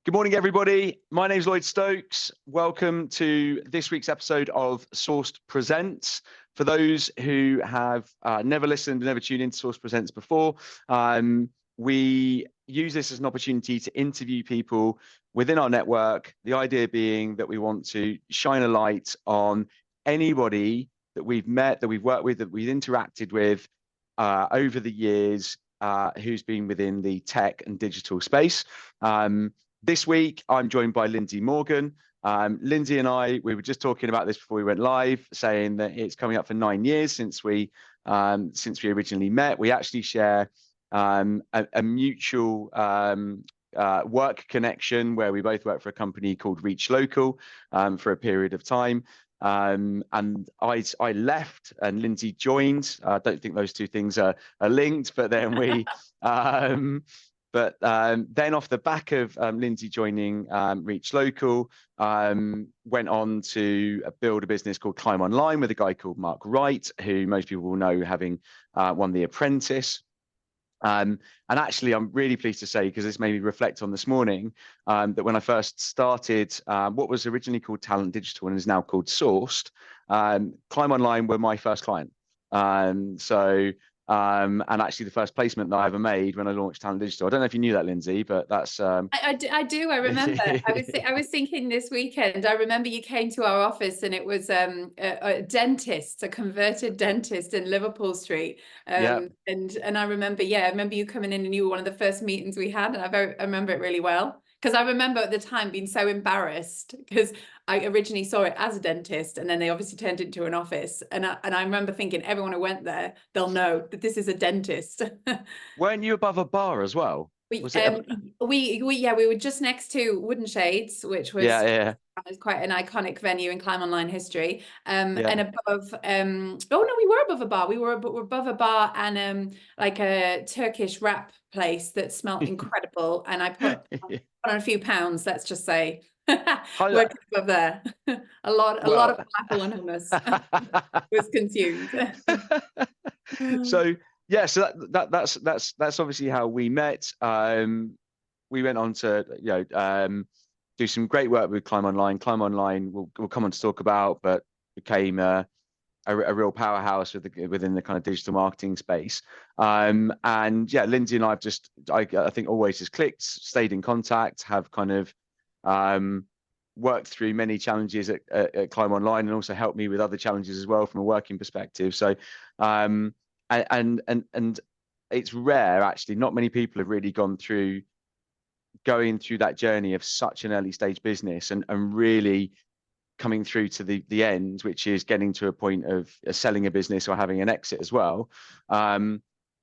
Good morning, everybody. My name is Lloyd Stokes. Welcome to this week's episode of Sourced Presents. For those who have never listened, never tuned into Sourced Presents before, we use this as an opportunity to interview people within our network. The idea being that we want to shine a light on anybody that we've met, that we've worked with, that we've interacted with over the years, who's been within the tech and digital space. This week, I'm joined by Lyndsay Morgan. Lyndsay and I, we were just talking about this before we went live, saying that it's coming up for 9 years since we originally met. We actually share a mutual work connection where we both work for a company called Reach Local for a period of time. And I left and Lyndsay joined. I don't think those two things are linked, but then we then off the back of Lyndsay joining Reach Local, went on to build a business called Climb Online with a guy called Mark Wright, who most people will know having won The Apprentice. And actually, I'm really pleased to say, because this made me reflect on this morning, that when I first started what was originally called Talent Digital and is now called Sourced, Climb Online were my first client. And actually the first placement that I ever made when I launched Talent Digital. I don't know if you knew that, Lyndsay, but that's I do. I remember. I was thinking this weekend. I remember you came to our office, and it was a dentist, a converted dentist in Liverpool Street. Yeah. And I remember, I remember you coming in, and you were one of the first meetings we had, and I remember it really well. Because I remember at the time being so embarrassed because I originally saw it as a dentist, and then they obviously turned it into an office. And I remember thinking, everyone who went there, they'll know that this is a dentist. Weren't you above a bar as well? We were just next to Wooden Shades, which was Yeah. quite an iconic venue in Climb Online history. And Yeah. above we were above a bar. We were above a bar and like a Turkish wrap place that smelled incredible. And I put on a few pounds, let's just say. Working above there. a lot of apple and hummus was consumed. So yeah, so that's obviously how we met. We went on to do some great work with Climb Online. Climb Online we'll come on to talk about, but became a real powerhouse within the kind of digital marketing space. And yeah, Lyndsay and I think always just clicked, stayed in contact, have kind of worked through many challenges at Climb Online, and also helped me with other challenges as well from a working perspective. So and it's rare, actually. Not many people have really going through that journey of such an early stage business and really coming through to the end, which is getting to a point of selling a business or having an exit as well.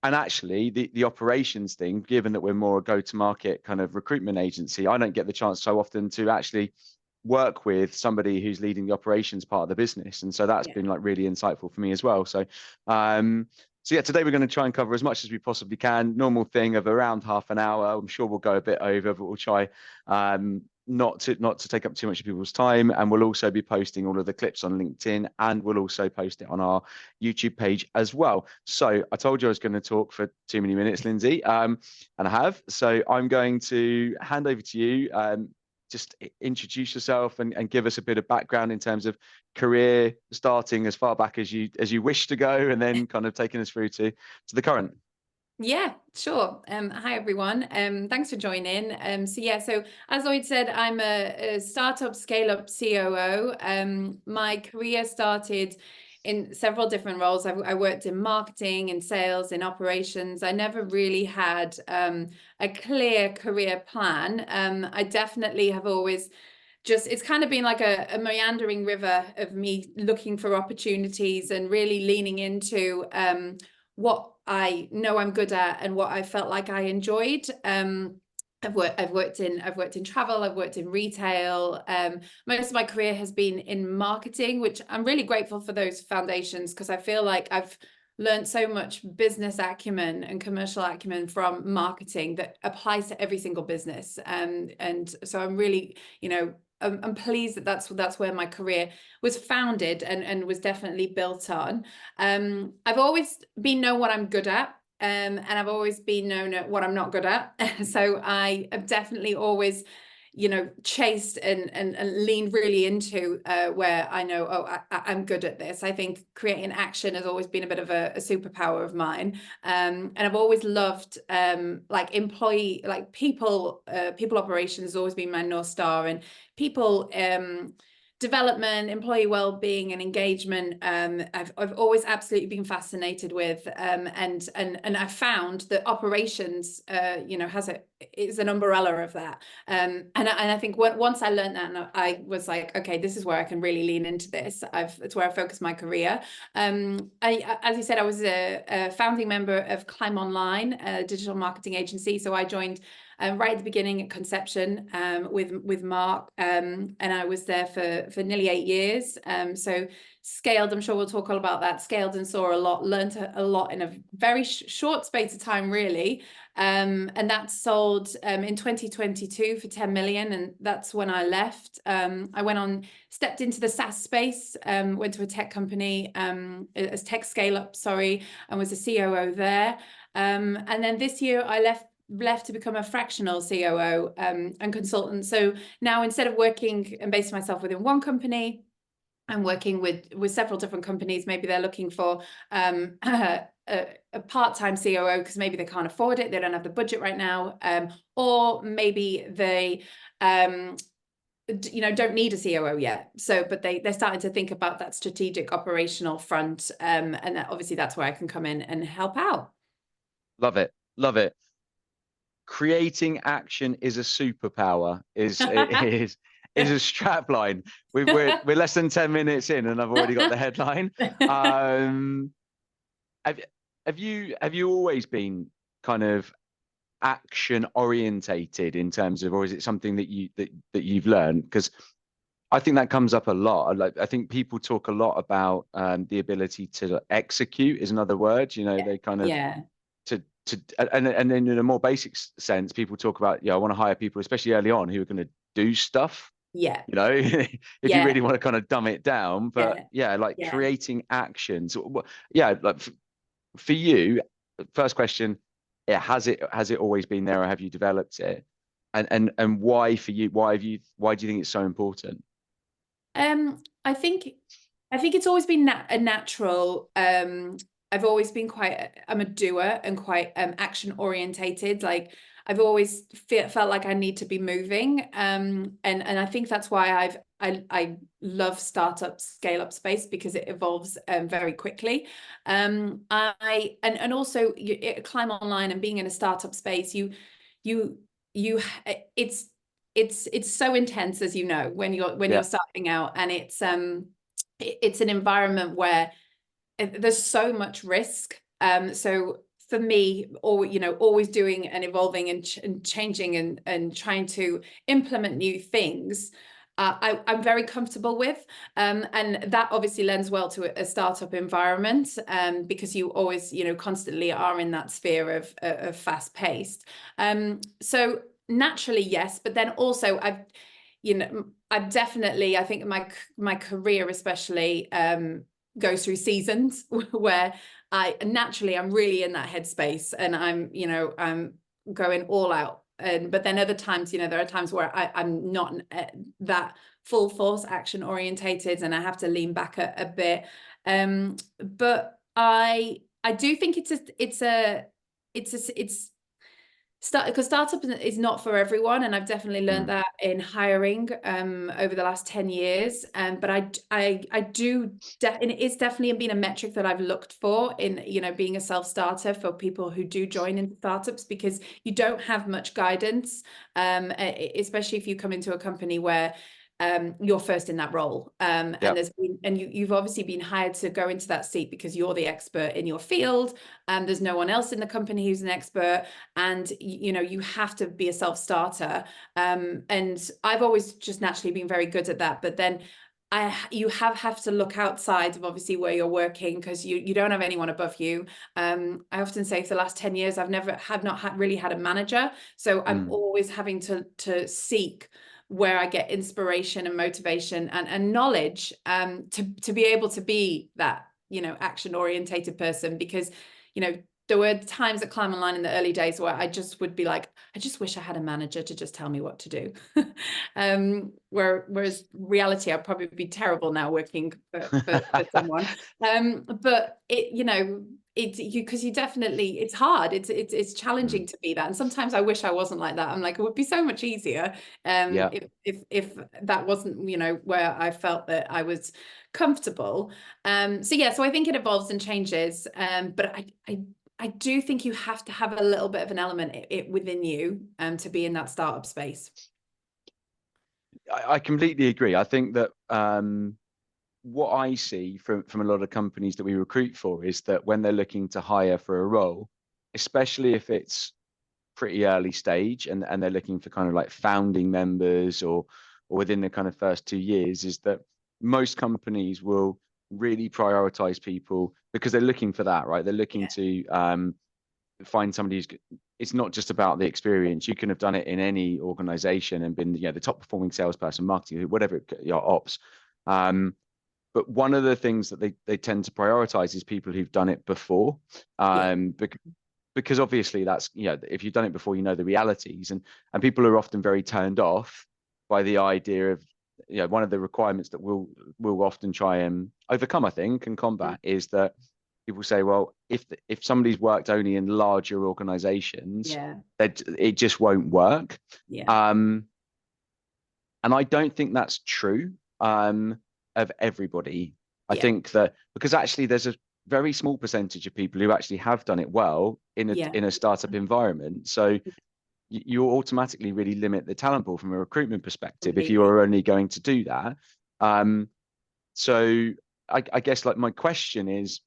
And actually the operations thing, given that we're more a go-to-market kind of recruitment agency, I don't get the chance so often to actually work with somebody who's leading the operations part of the business. And so that's been like really insightful for me as well. So today we're going to try and cover as much as we possibly can. Normal thing of around half an hour. I'm sure we'll go a bit over, but we'll try not to take up too much of people's time. And we'll also be posting all of the clips on LinkedIn, and we'll also post it on our YouTube page as well. So I told you I was going to talk for too many minutes, Lyndsay, and I have. So I'm going to hand over to you. Just introduce yourself and give us a bit of background in terms of career, starting as far back as you wish to go, and then kind of taking us through to the current. Yeah, sure. Hi, everyone. Thanks for joining. So as Lloyd said, I'm a startup scale-up COO. My career started in several different roles. I worked in marketing, in sales, in operations. I never really had a clear career plan. I definitely have always it's kind of been like a meandering river of me looking for opportunities and really leaning into what I know I'm good at and what I felt like I enjoyed. I've worked in travel, I've worked in retail. Most of my career has been in marketing, which I'm really grateful for those foundations, because I feel like I've learned so much business acumen and commercial acumen from marketing that applies to every single business. And so I'm really, I'm pleased that that's where my career was founded and was definitely built on. I've always been known what I'm good at. And I've always been known at what I'm not good at. So I have definitely always, chased and leaned really into where I know, I'm good at this. I think creating action has always been a bit of a superpower of mine. And I've always loved people operations has always been my North Star, and people development, employee well-being and engagement. I've always absolutely been fascinated with, and I found that operations, is an umbrella of that. And I think once I learned that, and I was like, okay, this is where I can really lean into this. It's where I focus my career. As you said, I was a founding member of Climb Online, a digital marketing agency. So I joined right at the beginning at conception with Mark, and I was there for nearly 8 years. So scaled, I'm sure we'll talk all about that, scaled and saw a lot, learned a lot in a very short space of time, really. And that sold in 2022 for 10 million. And that's when I left. I stepped into the SaaS space, went to a tech company, a tech scale up, and was a COO there. And then this year I left to become a fractional COO and consultant. So now, instead of working and basing myself within one company, I'm working with several different companies. Maybe they're looking for a part-time COO because maybe they can't afford it, they don't have the budget right now, or maybe they don't need a COO yet. So, but they're starting to think about that strategic operational front, and obviously that's where I can come in and help out. Love it. Love it. Creating action is a superpower is a strapline. We're less than 10 minutes in and I've already got the headline. Have you always been kind of action orientated in terms of, or is it something that you've learned? Because I think that comes up a lot. Like, I think people talk a lot about the ability to execute is another word. They kind of and then in a more basic sense, people talk about, I want to hire people, especially early on, who are going to do stuff. Yeah. If you really want to kind of dumb it down, but creating actions. Like for you, first question, has it always been there, or have you developed it? And why for you? Why do you think it's so important? I think it's always been a natural. I've always been I'm a doer and quite action orientated. Like, I've always felt like I need to be moving. And I think that's why I love startup scale up space, because it evolves very quickly. And also Climb Online and being in a startup space, it's so intense, as when you're starting out, and it's an environment where there's so much risk. So for me, always doing and evolving and changing and trying to implement new things, I'm very comfortable with. And that obviously lends well to a startup environment, because you always, constantly are in that sphere of fast paced. So naturally, yes, but then also I've definitely, I think my career especially goes through seasons where I'm really in that headspace, and I'm going all out. But then other times, there are times where I'm not that full force action orientated, and I have to lean back a bit. But I do think because startup is not for everyone, and I've definitely learned that in hiring over the last 10 years. But I do, and it's definitely been a metric that I've looked for in being a self-starter, for people who do join into startups, because you don't have much guidance, especially if you come into a company where you're first in that role, and you've obviously been hired to go into that seat because you're the expert in your field, and there's no one else in the company who's an expert, and you have to be a self-starter. And I've always just naturally been very good at that, but then you have to look outside of obviously where you're working, because you don't have anyone above you. I often say, for the last 10 years, I've not really had a manager, so I'm always having to seek where I get inspiration and motivation and knowledge, to be able to be that action orientated person, because there were times at Climb Online in the early days where I just would be like, I just wish I had a manager to just tell me what to do. Whereas reality, I'd probably be terrible now working for someone. But it, you know, because you definitely, it's hard. It's challenging to be that. And sometimes I wish I wasn't like that. I'm like, it would be so much easier if that wasn't, you know, where I felt that I was comfortable. So yeah, so I think it evolves and changes. But I do think you have to have a little bit of an element within you to be in that startup space. I completely agree. I think that what I see from a lot of companies that we recruit for is that when they're looking to hire for a role, especially if it's pretty early stage and they're looking for kind of like founding members or within the kind of first 2 years, is that most companies will really prioritize people because they're looking for that, right? They're looking to find somebody who's, it's not just about the experience. You can have done it in any organization and been, you know, the top performing salesperson, marketing, whatever, ops. But one of the things that they tend to prioritize is people who've done it before. Because obviously that's, you know, if you've done it before, you know the realities, and people are often very turned off by the idea of, you know, one of the requirements that we'll often try and overcome, I think, and combat is that people say, well, if somebody's worked only in larger organizations, that it just won't work. And I don't think that's true of everybody. I think that because actually there's a very small percentage of people who actually have done it well in a startup environment. So you automatically really limit the talent pool from a recruitment perspective if you are only going to do that. So I guess like my question is,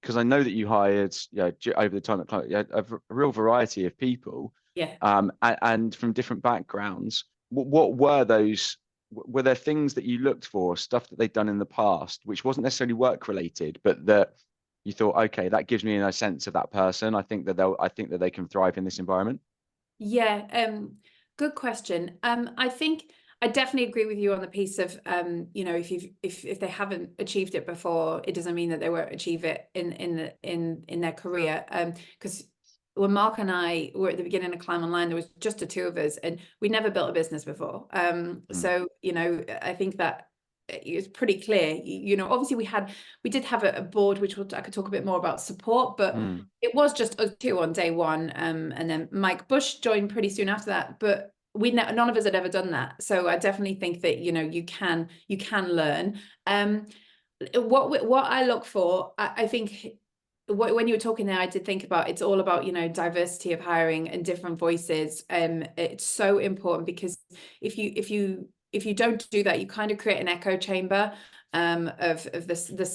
because I know that you hired, you know, over the time at Climate, a real variety of people, and from different backgrounds. What were those? Were there things that you looked for, stuff that they'd done in the past, which wasn't necessarily work related, but that you thought, okay, that gives me a sense of that person. I think that they can thrive in this environment. Yeah, good question. I think I definitely agree with you on the piece of, you know, if they haven't achieved it before, it doesn't mean that they won't achieve it in their career. Because when Mark and I were at the beginning of Climb Online, there was just the two of us, and we never built a business before. So, you know, I think that it's pretty clear. You know, obviously we did have a board, which I could talk a bit more about support, but it was just us two on day one. And then Mike Bush joined pretty soon after that, but none of us had ever done that. So I definitely think that, you know, you can learn. What I look for, I think when you were talking there, I did think about, it's all about, you know, diversity of hiring and different voices. It's so important, because if you don't do that, you kind of create an echo chamber of the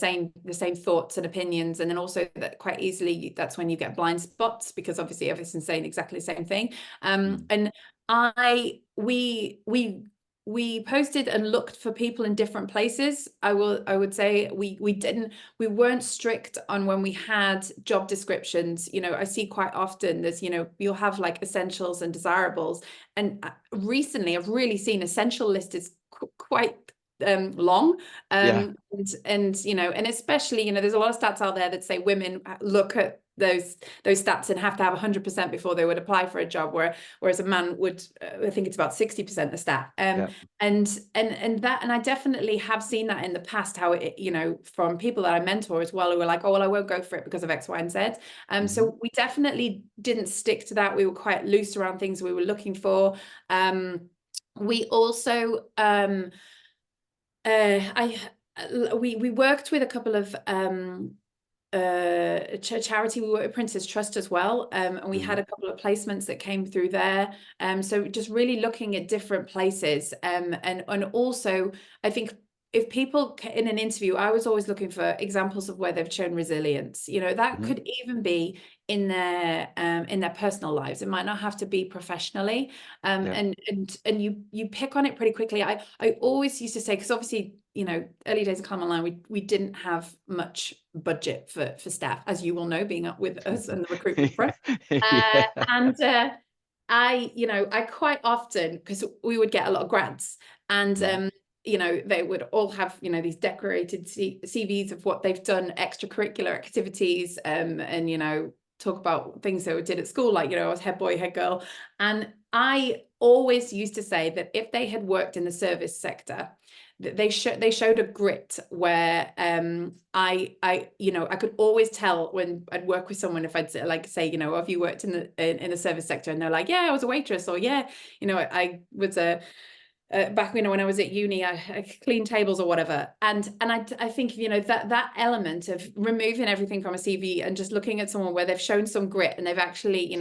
same thoughts and opinions, and then also that quite easily that's when you get blind spots, because obviously everyone's saying exactly the same thing. And we posted and looked for people in different places. I would say we weren't strict on when we had job descriptions. You know, I see quite often there's, you know, you'll have like essentials and desirables, and recently I've really seen essential list is quite long, and you know, and especially, you know, there's a lot of stats out there that say women look at those stats and have to have 100% before they would apply for a job, whereas a man would, I think it's about 60% the stat. And I definitely have seen that in the past, how it, you know, from people that I mentor as well, who were like, oh well, I won't go for it because of X, Y, and Z. So we definitely didn't stick to that. We were quite loose around things we were looking for. We also we worked with a couple of charity. We worked with Princess Trust as well, and we had a couple of placements that came through there. So just really looking at different places, and also I think if people in an interview, I was always looking for examples of where they've shown resilience. You know, that could even be in their personal lives. It might not have to be professionally. And you pick on it pretty quickly. I always used to say, because obviously, you know, early days of Climb Online, we didn't have much budget for staff, as you will know, being up with us in the recruitment front. I quite often, because we would get a lot of grants, and you know, they would all have, you know, these decorated CVs of what they've done, extracurricular activities, and you know, talk about things that we did at school, like, I was head boy, head girl. And I always used to say that if they had worked in the service sector, that they showed a grit where I could always tell when I'd work with someone, if I'd say, have you worked in the service sector? And they're like, yeah, I was a waitress, or yeah, I was a back when I was at uni, I cleaned tables or whatever. And I think, that element of removing everything from a CV and just looking at someone where they've shown some grit and they've actually,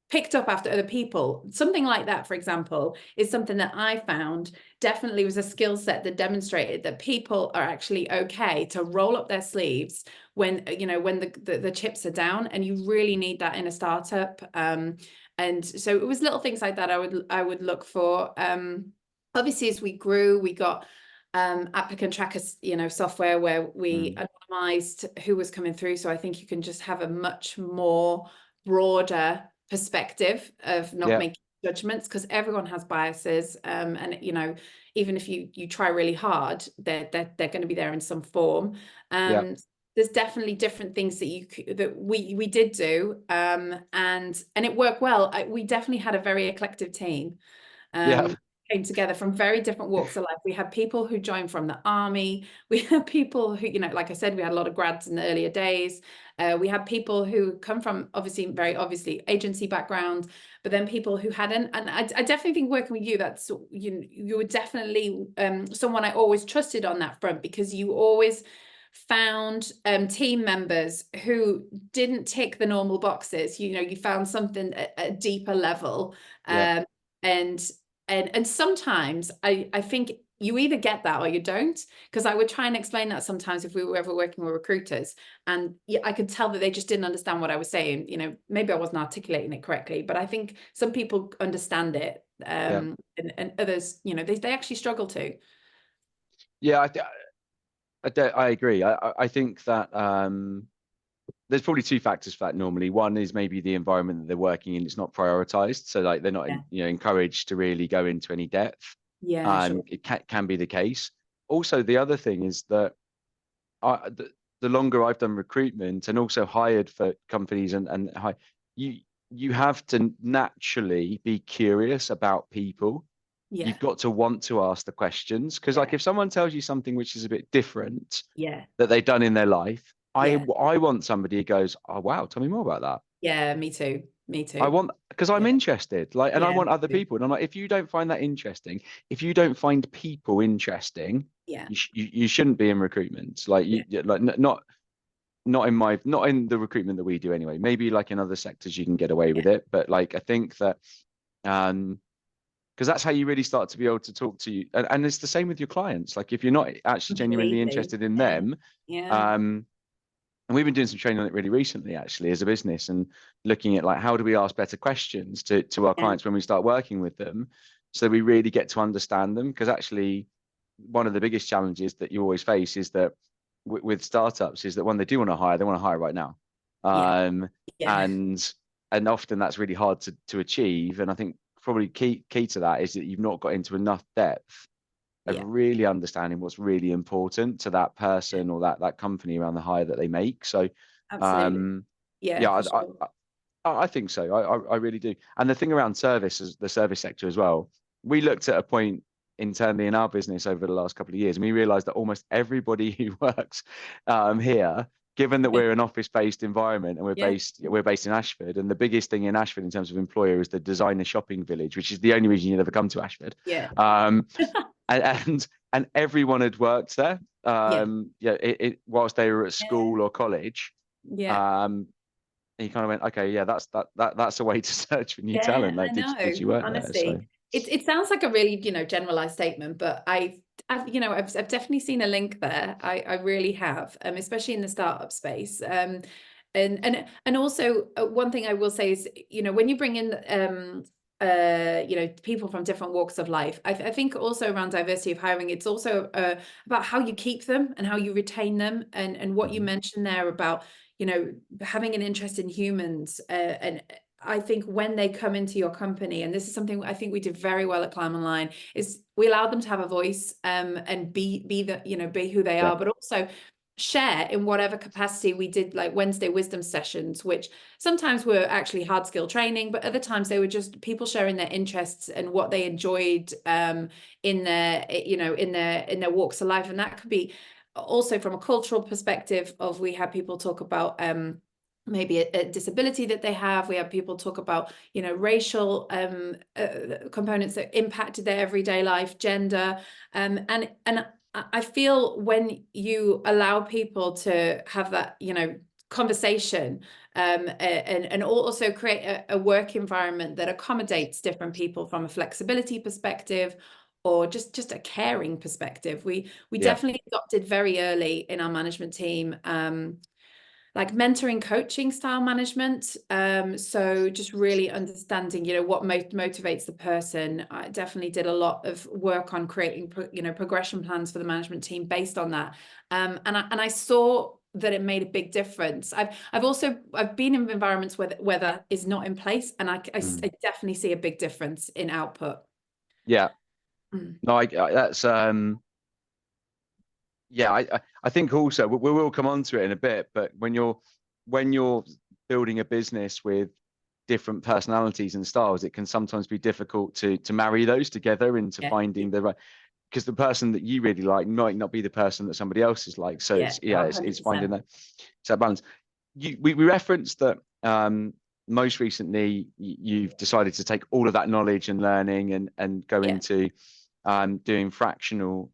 picked up after other people, something like that, for example, is something that I found definitely was a skill set that demonstrated that people are actually okay to roll up their sleeves when the chips are down, and you really need that in a startup. And so it was little things like that I would look for. Obviously, as we grew, we got applicant tracker, software where we anonymized who was coming through. So I think you can just have a much more broader perspective of not making judgments, because everyone has biases, and even if you try really hard, they're going to be there in some form. There's definitely different things that we did do, and it worked well. We definitely had a very eclectic team. Came together from very different walks of life. We had people who joined from the army. We had people who, like I said, we had a lot of grads in the earlier days. We had people who come from very obviously agency background, but then people who hadn't. And I definitely think working with you, that's you were definitely someone I always trusted on that front, because you always found team members who didn't tick the normal boxes. You found something at a deeper level, and sometimes I think you either get that or you don't, because I would try and explain that sometimes if we were ever working with recruiters, and I could tell that they just didn't understand what I was saying. Maybe I wasn't articulating it correctly, but I think some people understand it, and others, they actually struggle to. Yeah, I agree. I think that there's probably two factors for that normally. One is maybe the environment that they're working in, it's not prioritized. So like they're not encouraged to really go into any depth. Sure. It can be the case. Also, the other thing is that the longer I've done recruitment and also hired for companies and you have to naturally be curious about people. You've got to want to ask the questions, because like if someone tells you something which is a bit different that they've done in their life, I want somebody who goes, oh wow, tell me more about that. Yeah, me too. I want, because I'm interested, and I want other people. And I'm like, if you don't find that interesting, if you don't find people interesting, you shouldn't be in recruitment. Like not in the recruitment that we do anyway. Maybe like in other sectors you can get away with it, but like I think that because that's how you really start to be able to talk to you, and it's the same with your clients. Like if you're not actually genuinely interested in them, and we've been doing some training on it really recently, actually, as a business, and looking at like how do we ask better questions to our clients when we start working with them, so we really get to understand them. Because actually, one of the biggest challenges that you always face is that with startups is that when they do want to hire, they want to hire right now, and often that's really hard to achieve. And I think probably key to that is that you've not got into enough depth of really understanding what's really important to that person or that company around the hire that they make. So absolutely. I think so. I really do. And the thing around the service sector as well, we looked at a point internally in our business over the last couple of years, and we realized that almost everybody who works here, given that we're an office-based environment and we're based in Ashford, and the biggest thing in Ashford in terms of employer is the designer shopping village, which is the only reason you'd ever come to Ashford. And everyone had worked there whilst they were at school or college. And you kind of went, okay, that's a way to search for new talent. Like, did you work honestly there? So. It sounds like a really generalized statement, but I've definitely seen a link there. I really have, especially in the startup space. And also one thing I will say is, when you bring in people from different walks of life, I think also around diversity of hiring, it's also about how you keep them and how you retain them, and what you mentioned there about having an interest in humans, and I think when they come into your company, and this is something I think we did very well at Climb Online, is we allowed them to have a voice, and be who they are, but also share in whatever capacity. We did like Wednesday wisdom sessions, which sometimes were actually hard skill training, but other times they were just people sharing their interests and what they enjoyed in their, you know, in their walks of life. And that could be also from a cultural perspective of, we have people talk about maybe a disability that they have. We have people talk about, you know, racial components that impacted their everyday life, gender, and I feel when you allow people to have that, you know, conversation, and also create a work environment that accommodates different people from a flexibility perspective, or just a caring perspective. We Yeah. definitely adopted very early in our management team like mentoring, coaching style management. So just really understanding, you know, what motivates the person. I definitely did a lot of work on creating, you know, progression plans for the management team based on that. And I saw that it made a big difference. I've been in environments where that is not in place, and I definitely see a big difference in output. Yeah. Mm. No, that's yeah, I think also we will come on to it in a bit, but when you're building a business with different personalities and styles, it can sometimes be difficult to marry those together into finding the right, because the person that you really like might not be the person that somebody else is like. So it's finding that balance. We referenced that most recently you've decided to take all of that knowledge and learning and go into doing fractional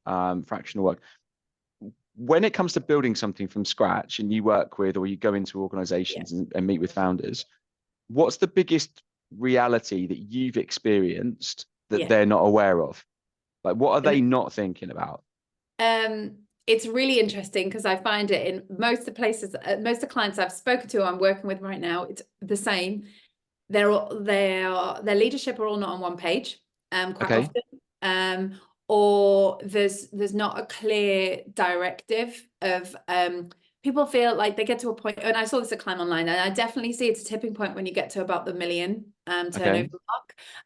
work. When it comes to building something from scratch and you work with, or you go into organizations and meet with founders, what's the biggest reality that you've experienced that they're not aware of? Like, what are they not thinking about? It's really interesting because I find it in most of the places, most of the clients I've spoken to, I'm working with right now, it's the same. Their leadership are all not on one page, quite often. Or there's not a clear directive of people feel like they get to a point, and I saw this at Climb Online, and I definitely see it's a tipping point when you get to about the $1 million turnover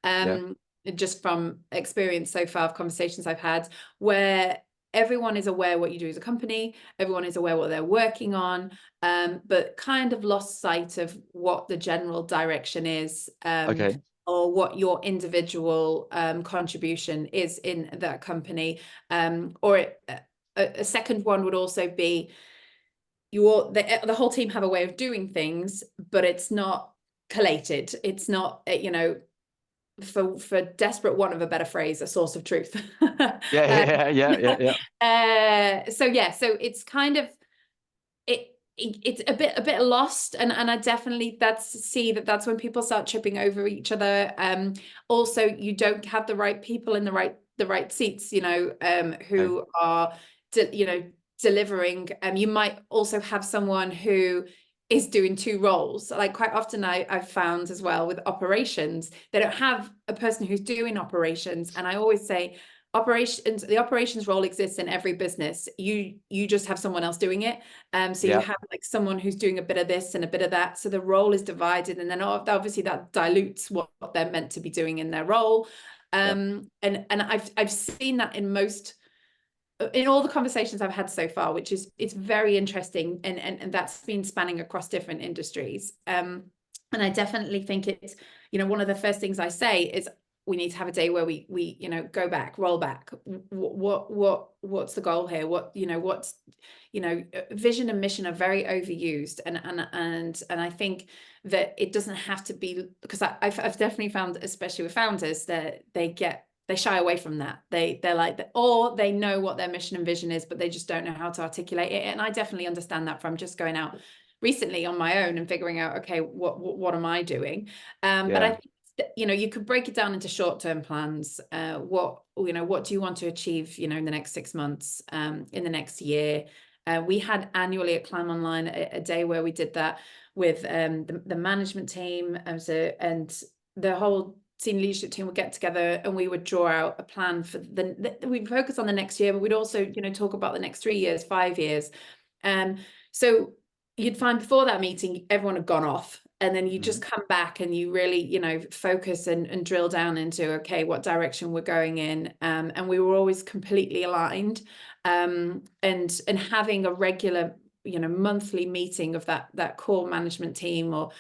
mark. Just from experience so far of conversations I've had, where everyone is aware what you do as a company, everyone is aware what they're working on, but kind of lost sight of what the general direction is, or what your individual contribution is in that company. Or a second one would also be the whole team have a way of doing things, but it's not collated. It's not, you know, for desperate want of a better phrase, a source of truth. Yeah. So it's kind of it's a bit lost, and I definitely see that's when people start tripping over each other. Also, you don't have the right people in the right seats, you know, who are delivering. You might also have someone who is doing two roles. Like quite often I've found as well with operations, they don't have a person who's doing operations. And I always say the operations role exists in every business. You just have someone else doing it. So you have like someone who's doing a bit of this and a bit of that. So the role is divided, and then obviously that dilutes what they're meant to be doing in their role. And I've seen that in all the conversations I've had so far, which is, it's very interesting, and that's been spanning across different industries. And I definitely think it's, you know, one of the first things I say is we need to have a day where we you know, go back, roll back. What's the goal here? Vision and mission are very overused, and I think that it doesn't have to be, because I've definitely found, especially with founders, that they shy away from that. They're like that, or they know what their mission and vision is, but they just don't know how to articulate it. And I definitely understand that from just going out recently on my own and figuring out, okay, what am I doing? But I think, you know, you could break it down into short-term plans. What do you want to achieve, you know, in the next 6 months, in the next year? We had annually at Climb Online a day where we did that with the management team, and the whole senior leadership team would get together, and we would draw out a plan for we'd focus on the next year, but we'd also, you know, talk about the next 3 years, 5 years. So you'd find before that meeting, everyone had gone off. and then you just come back and you really, you know, focus and drill down into, okay, what direction we're going in. And we were always completely aligned, and having a regular, you know, monthly meeting of that core management team or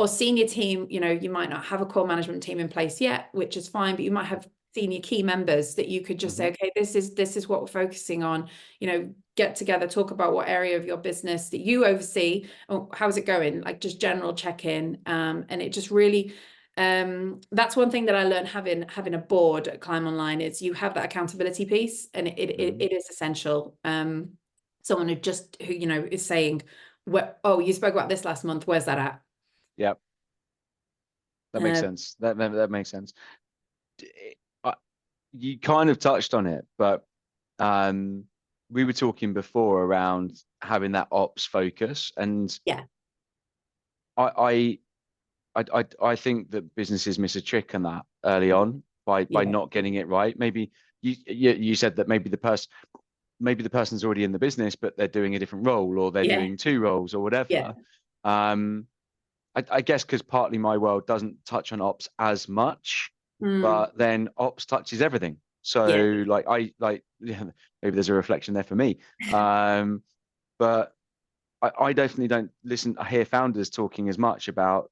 senior team. You know, you might not have a core management team in place yet, which is fine, but you might have senior key members that you could just say, okay, this is what we're focusing on. You know, get together, talk about what area of your business that you oversee, or how's it going, like just general check-in. And it just really, that's one thing that I learned having a board at Climb Online, is you have that accountability piece, and it is essential. Someone who you know is saying, oh, you spoke about this last month, where's that at? Yep. That makes sense. That makes sense. You kind of touched on it, but we were talking before around having that ops focus, and yeah, I think that businesses miss a trick on that early on by not getting it right. Maybe you said that maybe the person's already in the business, but they're doing a different role, or they're doing two roles or whatever. I guess because partly my world doesn't touch on ops as much, but then ops touches everything. So maybe there's a reflection there for me. But I definitely don't I hear founders talking as much about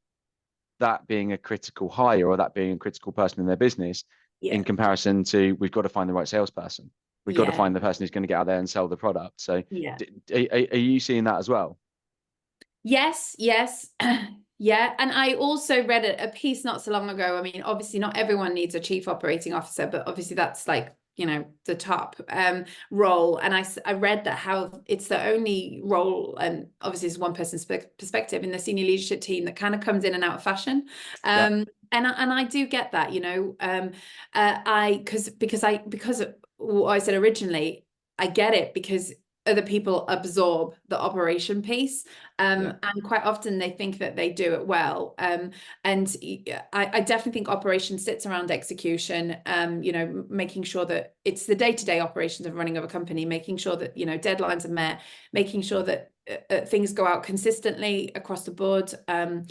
that being a critical hire, or that being a critical person in their business, in comparison to, we've got to find the right salesperson. We've got to find the person who's going to get out there and sell the product. So are you seeing that as well? Yes. Yeah, and I also read a piece not so long ago. I mean, obviously not everyone needs a chief operating officer, but obviously that's like, you know, the top role. And I read that how it's the only role, and obviously it's one person's perspective, in the senior leadership team that kind of comes in and out of fashion. And I do get that, you know, because of what I said originally, I get it, because other people absorb the operation piece, and quite often they think that they do it well. And I definitely think operation sits around execution, you know, making sure that it's the day-to-day operations of running of a company, making sure that, you know, deadlines are met, making sure that things go out consistently across the board. In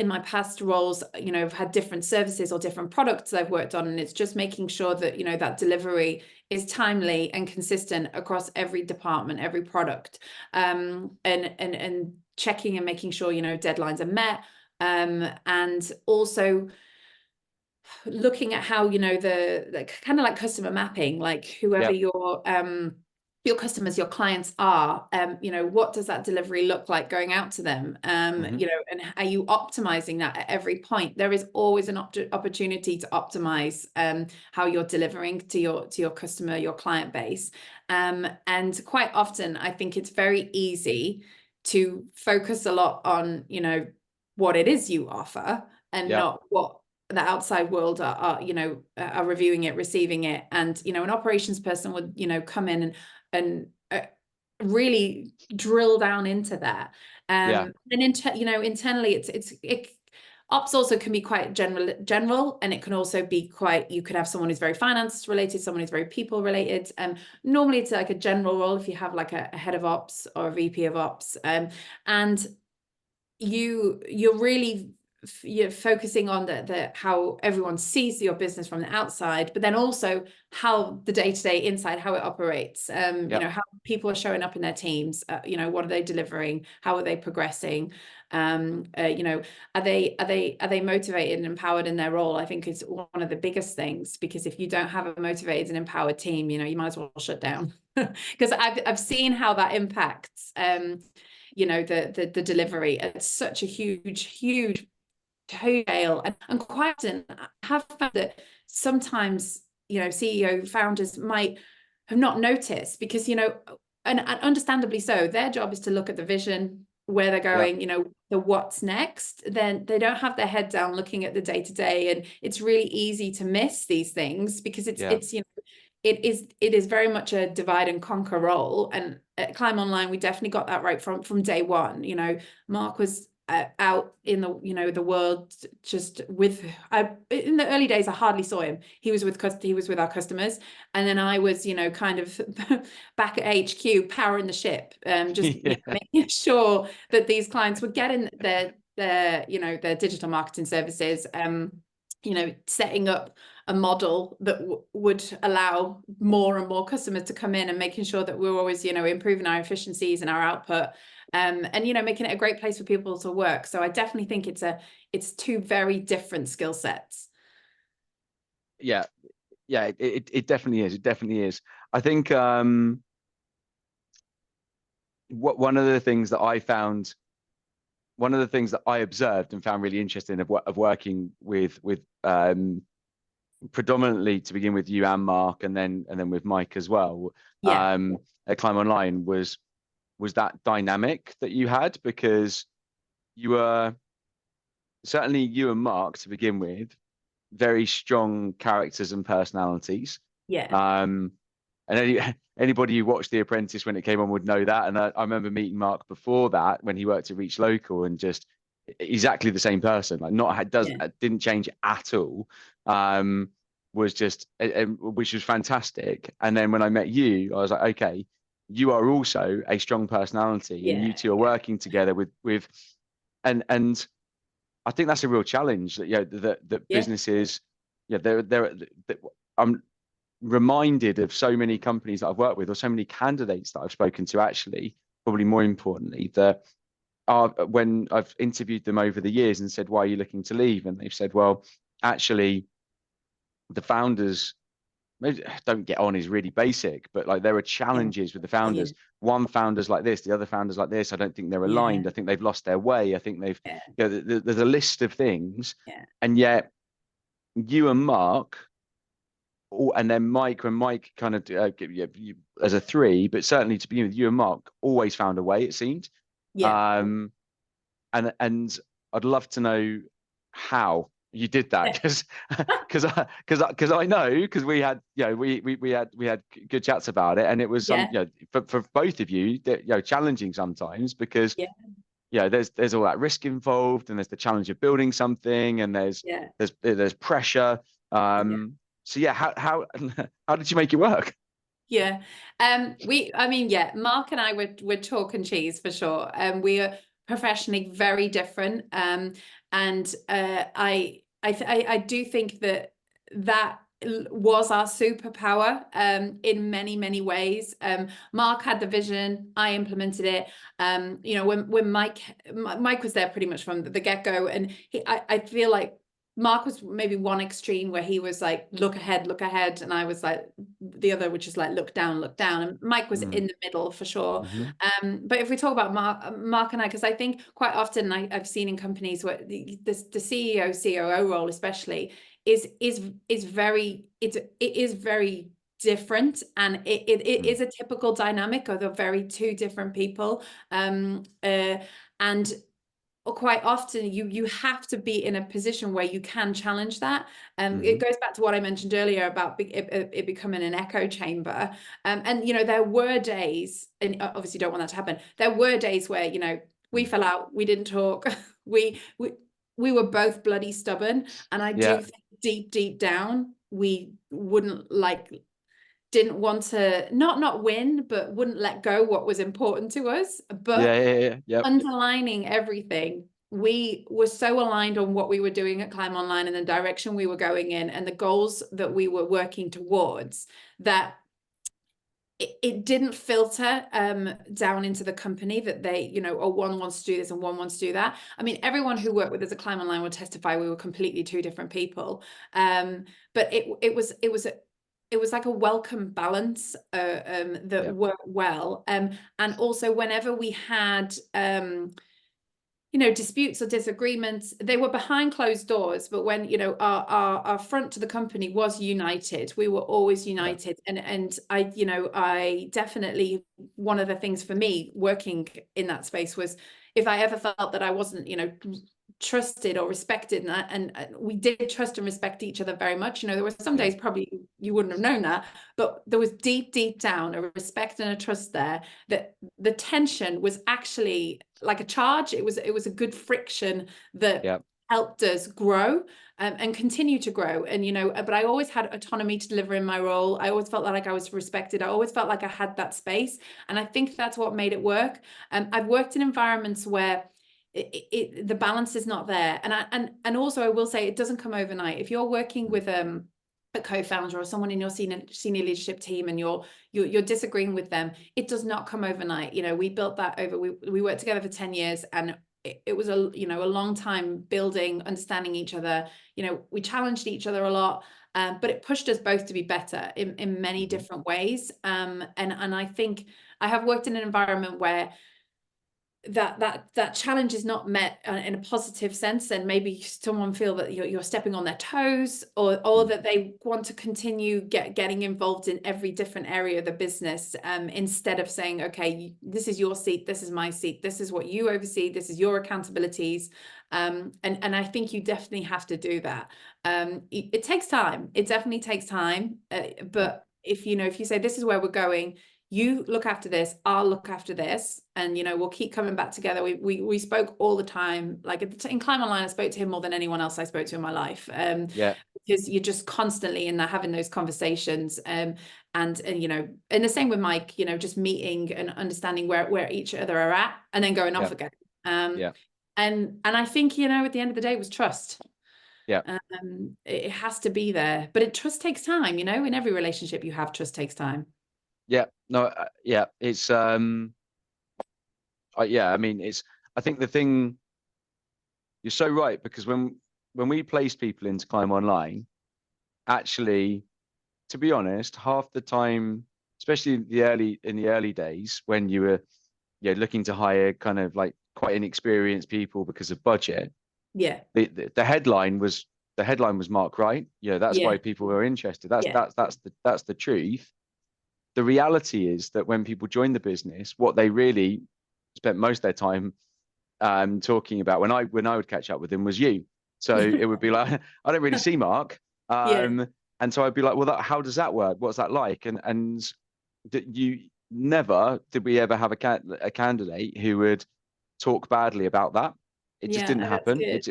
my past roles, you know, I've had different services or different products that I've worked on, and it's just making sure that, you know, that delivery is timely and consistent across every department, every product, and checking and making sure, you know, deadlines are met, and also looking at how, you know, the kind of like customer mapping, like whoever your customers, your clients are, you know, what does that delivery look like going out to them? You know, and are you optimizing that at every point? There is always an opportunity to optimize how you're delivering to your customer, your client base. And quite often, I think it's very easy to focus a lot on, you know, what it is you offer, and not what the outside world are you know, are reviewing it, receiving it. And, you know, an operations person would, you know, come in and really drill down into that. And you know, internally ops also can be quite general, and it can also be quite, you could have someone who's very finance related, someone who's very people related. Normally it's like a general role if you have like a head of ops or a VP of ops, and you're really focusing on the how everyone sees your business from the outside, but then also how the day-to-day inside, how it operates, you know, how people are showing up in their teams, you know, what are they delivering, how are they progressing, you know, are they motivated and empowered in their role? I think is one of the biggest things, because if you don't have a motivated and empowered team, you know, you might as well shut down, because I've seen how that impacts you know, the delivery at such a huge scale. And quite often I have found that sometimes, you know, CEO founders might have not noticed, because, you know, and understandably so, their job is to look at the vision, where they're going, you know, the what's next. Then they don't have their head down looking at the day-to-day, and it's really easy to miss these things, because it's you know, it is very much a divide and conquer role. And at Climb Online, we definitely got that right from day one. You know, Mark was out in the, you know, the world, just with in the early days I hardly saw him. He was with our customers, and then I was, you know, kind of back at HQ powering the ship, just you know, making sure that these clients were getting their, you know, their digital marketing services, you know, setting up a model that would allow more and more customers to come in, and making sure that we're always, you know, improving our efficiencies and our output, and, you know, making it a great place for people to work. So I definitely think it's two very different skill sets. Yeah, yeah, it definitely is. It definitely is. I think one of the things that I found, one of the things that I observed and found really interesting of working with predominantly to begin with you and Mark, and then with Mike as well, Yeah, at Climb Online was that dynamic that you had, because you were, certainly you and Mark to begin with, very strong characters and personalities. yeah, And anybody who watched The Apprentice when it came on would know that. And I remember meeting Mark before that when he worked at Reach Local, and just exactly the same person, like yeah, didn't change at all. Was just which was fantastic. And then when I met you, I was like, okay, you are also a strong personality, and you yeah, two are working together with and I think that's a real challenge, that that yeah, businesses, I'm reminded of so many companies that I've worked with, or so many candidates that I've spoken to, actually, probably more importantly, that are, when I've interviewed them over the years and said, why are you looking to leave? And they've said, well, actually, the founders maybe don't get on is really basic, but like there are yeah, challenges with the yeah, founders. One founder's like this, the other founder's like this. I don't think they're yeah, aligned. I think they've lost their way. I think they've, yeah, there's a list of things. yeah, And yet you and Mark, and then Mike, when Mike kind of as a three, but certainly to begin with, you and Mark always found a way, it seemed. yeah. Um, and I'd love to know how you did that, because I know, because we had, we had good chats about it, and it was Yeah, for both of you, challenging sometimes, because yeah, there's all that risk involved, and there's the challenge of building something, and yeah, there's pressure. yeah. So yeah, how how did you make it work? Yeah. I mean, yeah, Mark and I would chalk and cheese for sure. We are professionally very different. And I do think that was our superpower, in many, many ways. Mark had the vision, I implemented it. You know, when Mike was there pretty much from the get-go, and I feel like Mark was maybe one extreme where he was like, look ahead. And I was like the other, which is like, look down. And Mike was in the middle for sure. Mm-hmm. But if we talk about Mark and I, because I think quite often I've seen in companies where the CEO, COO role especially is very, it is very different. And it is a typical dynamic of the very two different people. And quite often you have to be in a position where you can challenge that. It goes back to what I mentioned earlier about it becoming an echo chamber. And you know, there were days, and obviously don't want that to happen, there were days where, you know, we fell out, we didn't talk, we were both bloody stubborn, and I do Yeah, think deep down we didn't want to not win, but wouldn't let go what was important to us. But yep. underlining everything, we were so aligned on what we were doing at Climb Online and the direction we were going in and the goals that we were working towards, that it didn't filter down into the company that they, you know, oh, one wants to do this and one wants to do that. I mean, everyone who worked with us at Climb Online will testify we were completely two different people. But it was like a welcome balance that Yep. worked well. And also whenever we had you know, disputes or disagreements, they were behind closed doors. But when, you know, our front to the company was united, we were always Yeah. united. And I, you know, I definitely, one of the things for me working in that space was, if I ever felt that I wasn't, you know, trusted or respected, and we did trust and respect each other very much. You know, there were some Yeah. days probably you wouldn't have known that, but there was deep down a respect and a trust there, that the tension was actually like a charge. It was a good friction that Yeah. helped us grow, and continue to grow. And, you know, but I always had autonomy to deliver in my role. I always felt like I was respected. I always felt like I had that space. And I think that's what made it work. I've worked in environments where the balance is not there. And also I will say it doesn't come overnight. If you're working with a co-founder or someone in your senior leadership team and you're disagreeing with them, it does not come overnight. You know, we built that over, we worked together for 10 years, and it was a long time building, understanding each other. You know, we challenged each other a lot, but it pushed us both to be better in many different ways. And I think I have worked in an environment where that challenge is not met in a positive sense, and maybe someone feel that you're stepping on their toes, or that they want to continue getting involved in every different area of the business, instead of saying, okay, this is your seat, this is my seat, this is what you oversee, this is your accountabilities. And I think you definitely have to do that. It takes time. It definitely takes time. But if you say, this is where we're going, you look after this, I'll look after this, and we'll keep coming back together. We spoke all the time. Like in Climb Online, I spoke to him more than anyone else I spoke to in my life. Because you're just constantly in there having those conversations. And and the same with Mike. Just meeting and understanding where each other are at, and then going off again. And I think at the end of the day, it was trust. It has to be there, but trust takes time. In every relationship you have, trust takes time. Yeah, no, yeah, it's I mean, I think the thing, you're so right, because when we place people into Climb Online, actually, to be honest, half the time, especially in the early days when you were looking to hire kind of like quite inexperienced people because of budget, the headline was Mark Wright. That's why people were interested. That's the truth. The reality is that when people join the business, what they really spent most of their time talking about when I would catch up with them was you. So it would be like, I don't really see Mark. And so I'd be like, well, how does that work? What's that like? And never did we ever have a candidate who would talk badly about that. It just didn't happen. It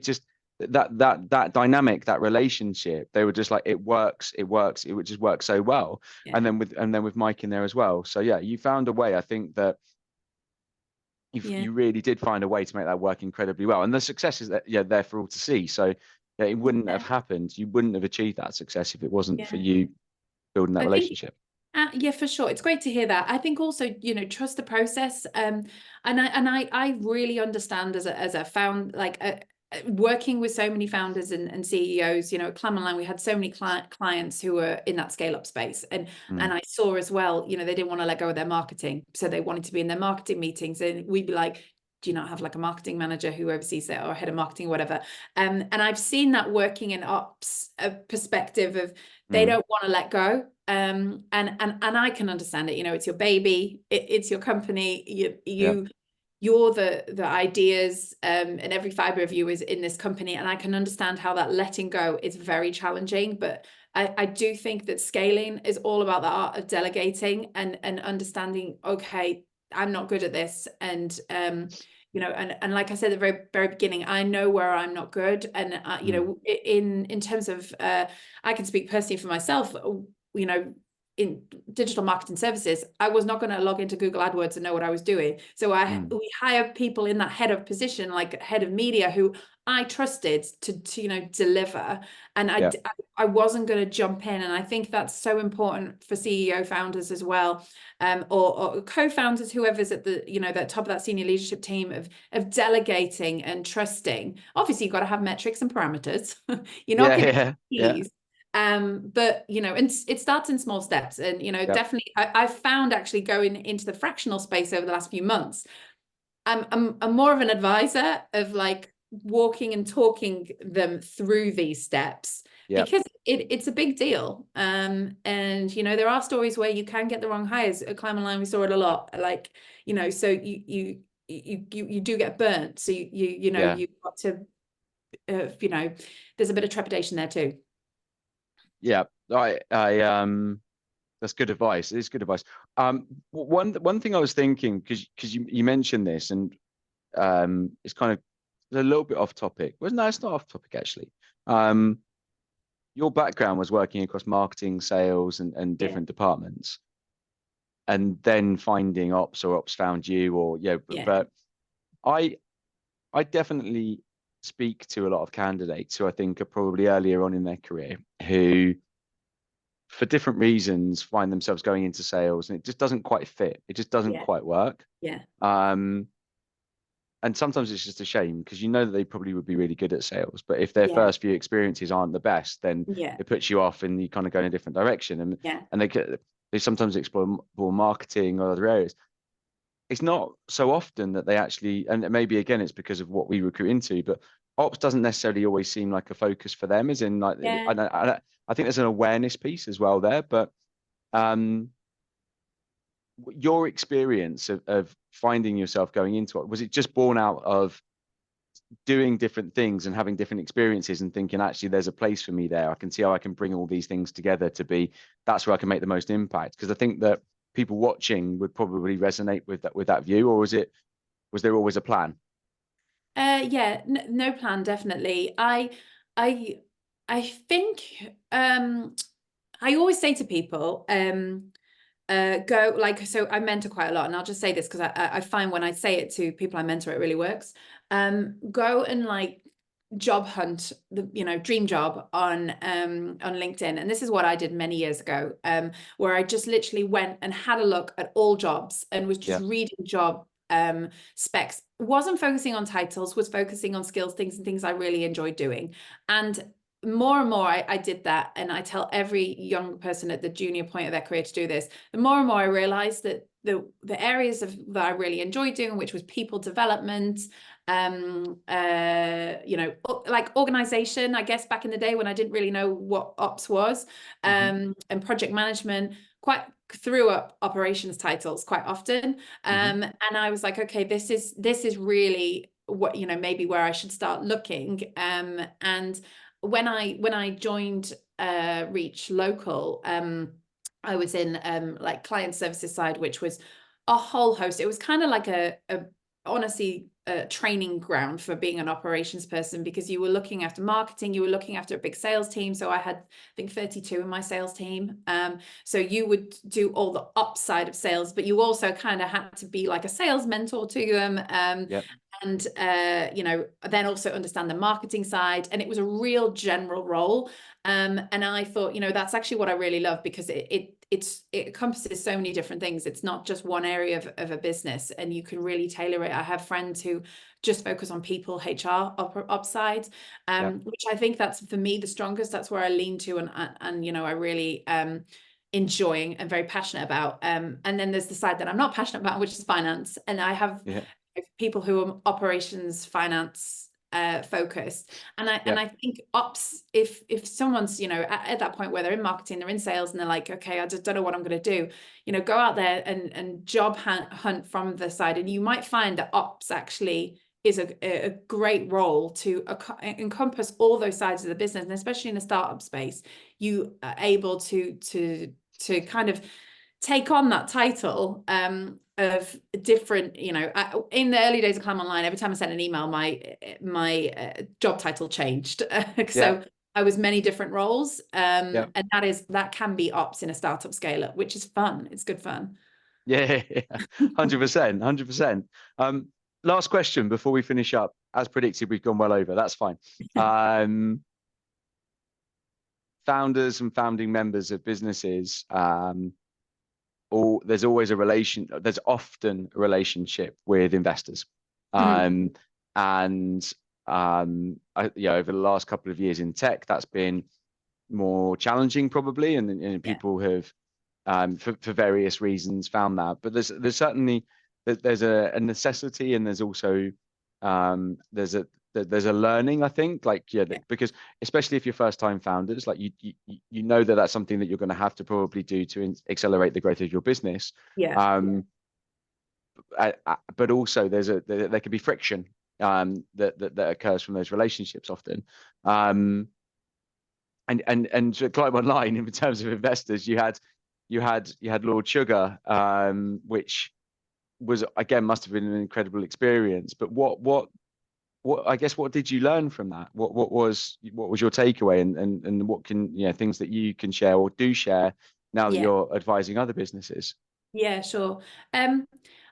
just that dynamic, that relationship, they were just like, it works. It would just work so well. And then with Mike in there as well. So you found a way. I think that you really did find a way to make that work incredibly well. And the success is there for all to see. So it wouldn't have happened. You wouldn't have achieved that success if it wasn't for you building that relationship. Yeah, for sure. It's great to hear that. I think also, trust the process. And I really understand as a found, like working with so many founders and CEOs, at Climb Online, we had so many clients who were in that scale up space. And I saw as well, they didn't want to let go of their marketing. So they wanted to be in their marketing meetings, and we'd be like, do you not have like a marketing manager who oversees it, or head of marketing, or whatever? And I've seen that working in ops perspective of they don't want to let go. And I can understand it. It's your baby, it's your company. You're the ideas, and every fiber of you is in this company. And I can understand how that letting go is very challenging. But I do think that scaling is all about the art of delegating and understanding, okay, I'm not good at this. And and like I said at the very, very beginning, I know where I'm not good. And in terms of I can speak personally for myself. In digital marketing services, I was not going to log into Google AdWords and know what I was doing. So we hire people in that head of position, like head of media, who I trusted to deliver. And I wasn't going to jump in. And I think that's so important for CEO founders as well, or co-founders, whoever's at the the top of that senior leadership team, of delegating and trusting. Obviously, you've got to have metrics and parameters. You're not going to please. But and it starts in small steps, and definitely I've found, actually, going into the fractional space over the last few months, I'm more of an advisor of like walking and talking them through these steps, because it's a big deal. And there are stories where you can get the wrong hires. At Climb Online, we saw it a lot, like so you do get burnt, so you've got to there's a bit of trepidation there too. Yeah, I that's good advice. It's good advice. One thing I was thinking, because you mentioned this, and it's kind of a little bit off topic. Well, no, it's not off topic actually. Your background was working across marketing, sales, and different departments, and then finding ops, or ops found you, or but I definitely speak to a lot of candidates who I think are probably earlier on in their career who, for different reasons, find themselves going into sales and it just doesn't quite fit. It just doesn't Yeah. quite work. Yeah. Um, and sometimes it's just a shame because you know that they probably would be really good at sales, but if their Yeah. first few experiences aren't the best, then Yeah. it puts you off and you kind of go in a different direction. Yeah. And they sometimes explore more marketing or other areas. It's not so often that they actually, and maybe again it's because of what we recruit into, but ops doesn't necessarily always seem like a focus for them. As in, like, Yeah. I think there's an awareness piece as well there, but um, your experience of finding yourself going into it, was it just born out of doing different things and having different experiences and thinking actually there's a place for me there? I can see how I can bring all these things together to be, that's where I can make the most impact. Because I think that people watching would probably resonate with that view, or was there always a plan? Yeah, no plan, definitely. I I think I always say to people, go, like, so I mentor quite a lot, and I'll just say this because I find when I say it to people I mentor, it really works. Go and like job hunt the dream job on LinkedIn, and this is what I did many years ago, where I just literally went and had a look at all jobs and was just Yeah, reading job specs, wasn't focusing on titles, was focusing on skills, things I really enjoyed doing. And more and more I did that, and I tell every young person at the junior point of their career to do this. The more and more I realized that the areas that I really enjoyed doing, which was people development, like organization, I guess back in the day when I didn't really know what ops was, hmm and project management, quite threw up operations titles quite often. hmm And I was like, okay, this is really what, maybe where I should start looking. And when I joined Reach Local, I was in like client services side, which was a whole host. It was kind of like a honestly a training ground for being an operations person, because you were looking after marketing, you were looking after a big sales team. So I had, I think, 32 in my sales team. So you would do all the ops side of sales, but you also kind of had to be like a sales mentor to them. yeah, And then also understand the marketing side, and it was a real general role. And I thought, that's actually what I really love, because it encompasses so many different things. It's not just one area of a business, and you can really tailor it. I have friends who just focus on people, HR, ops side, yeah, which I think that's, for me, the strongest. That's where I lean to, and I really enjoying and very passionate about. And then there's the side that I'm not passionate about, which is finance, and I have yeah, people who are operations, finance focused. And yeah, I think ops, if someone's at that point where they're in marketing, they're in sales, and they're like, okay, I just don't know what I'm going to do, go out there and job hunt from the side, and you might find that ops actually is a great role to encompass all those sides of the business. And especially in the startup space, you are able to kind of take on that title of different, in the early days of Climb Online, every time I sent an email, my job title changed. yeah, So I was many different roles, yeah, and that can be ops in a startup scale up, which is fun. It's good fun. yeah, 100%, 100%. Last question before we finish up. As predicted, we've gone well over. That's fine. Um, Founders and founding members of businesses, there's always there's often a relationship with investors. Mm, Um, and over the last couple of years in tech, that's been more challenging probably, and yeah, people have for various reasons found that. But there's certainly there's a necessity, and there's also there's a learning, I think, like, yeah, yeah, because especially if you're first time founders, like you know that that's something that you're going to have to probably do to accelerate the growth of your business. yeah, um but also there could be friction that occurs from those relationships often. Um and to climb online in terms of investors, you had Lord Sugar, which was, again, must have been an incredible experience. But what I guess, what did you learn from that? What was your takeaway, and what can, things that you can share or do share now that yeah. you're advising other businesses? Yeah, sure.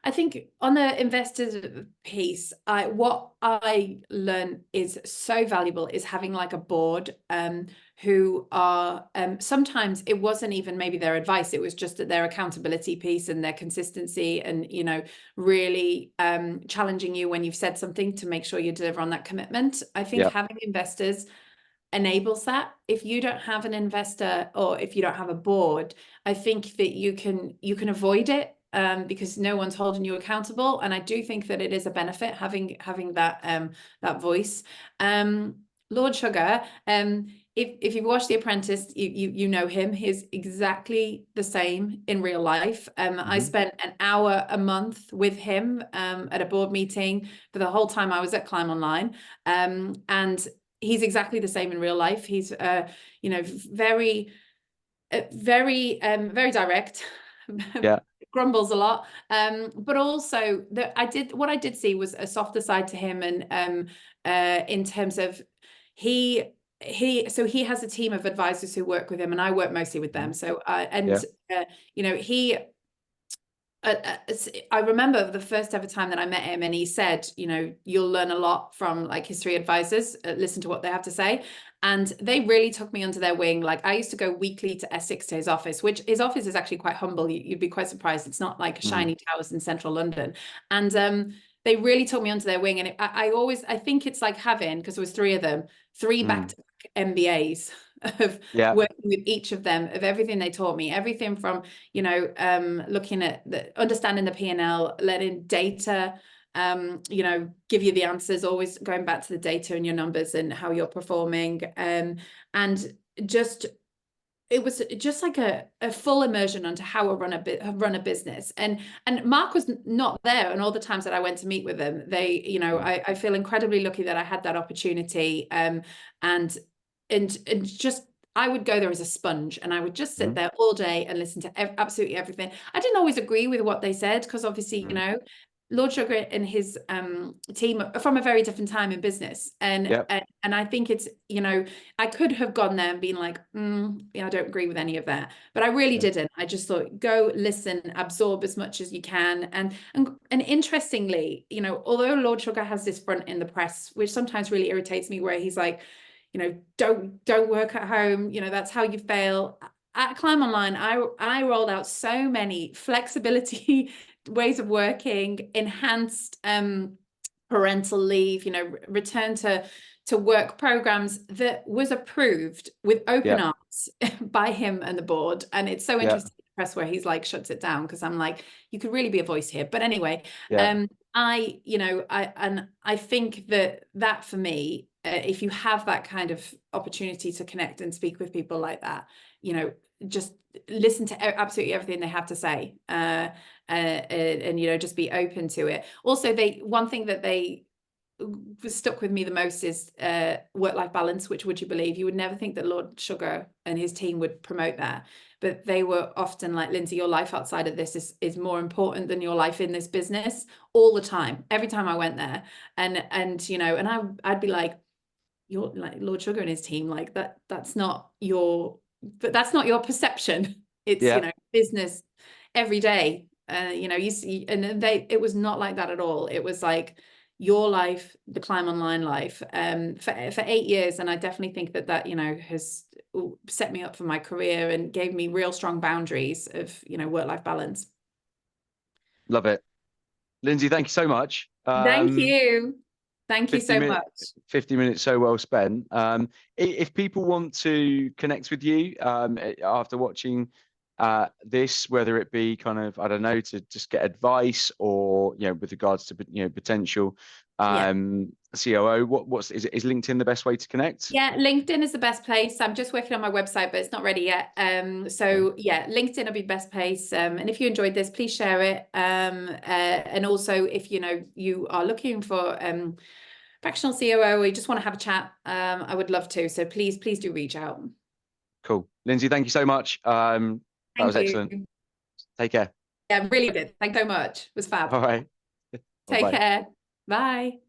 I think on the investors piece, what I learn is so valuable is having like a board who are sometimes it wasn't even maybe their advice, it was just their accountability piece and their consistency, and really challenging you when you've said something to make sure you deliver on that commitment. I think having investors enables that. If you don't have an investor or if you don't have a board, I think that you can avoid it because no one's holding you accountable. And I do think that it is a benefit having that voice. Lord Sugar, if you've watched The Apprentice, you know him. He's exactly the same in real life. I spent an hour a month with him at a board meeting for the whole time I was at Climb Online. And he's exactly the same in real life. He's very direct. Yeah. Grumbles a lot, but also what I did see was a softer side to him, and in terms of he has a team of advisors who work with him, and I work mostly with them. So he I remember the first ever time that I met him, and he said, you'll learn a lot from like his 3 advisors, listen to what they have to say. And they really took me under their wing. Like I used to go weekly to Essex to his office, which his office is actually quite humble. You'd be quite surprised. It's not like shiny towers in central London. And they really took me under their wing. And I think it's like having, because there was 3 of them, 3 back-to-back MBAs of working with each of them, of everything they taught me, everything from looking at understanding the P&L, letting data give you the answers, always going back to the data and your numbers and how you're performing, and just it was just like a full immersion onto how I run a business. And Mark was not there, and all the times that I went to meet with them, they I feel incredibly lucky that I had that opportunity, and just I would go there as a sponge, and I would just sit there all day and listen to absolutely everything. I didn't always agree with what they said, because obviously Lord Sugar and his team are from a very different time in business, and I think it's I could have gone there and been like, I don't agree with any of that, but I really didn't. I just thought, go listen, absorb as much as you can, and interestingly, although Lord Sugar has this front in the press, which sometimes really irritates me, where he's like, don't work at home, that's how you fail. At Climb Online, I rolled out so many flexibility ways of working, enhanced parental leave, return to work programs that was approved with open arms by him and the board. And it's so interesting in the press where he's like shuts it down, because I'm like, you could really be a voice here. But anyway, I think that for me, if you have that kind of opportunity to connect and speak with people like that, just listen to absolutely everything they have to say, and just be open to it. Also, one thing that they stuck with me the most is work-life balance, which, would you believe, you would never think that Lord Sugar and his team would promote that, but they were often like, Lyndsay, your life outside of this is more important than your life in this business, all the time, every time I went there. And I'd be like, you're like Lord Sugar and his team, like that's not your perception. It's business every day. You see, and it was not like that at all. It was like your life, the Climb Online life, for 8 years. And I definitely think that has set me up for my career and gave me real strong boundaries of work-life balance. Love it. Lyndsay, thank you so much. Thank you. Thank you so much. 50 minutes so well spent. If people want to connect with you after watching this, whether it be kind of, I don't know, to just get advice, or with regards to potential COO, is LinkedIn the best way to connect? Yeah, LinkedIn is the best place. I'm just working on my website, but it's not ready yet. So LinkedIn will be the best place. And if you enjoyed this, please share it. And also, if you are looking for fractional COO, or you just want to have a chat, I would love to. So please do reach out. Cool. Lyndsay, thank you so much. That was excellent. Take care. Yeah, really good. Thanks so much. It was fab. All right. Take care. Bye.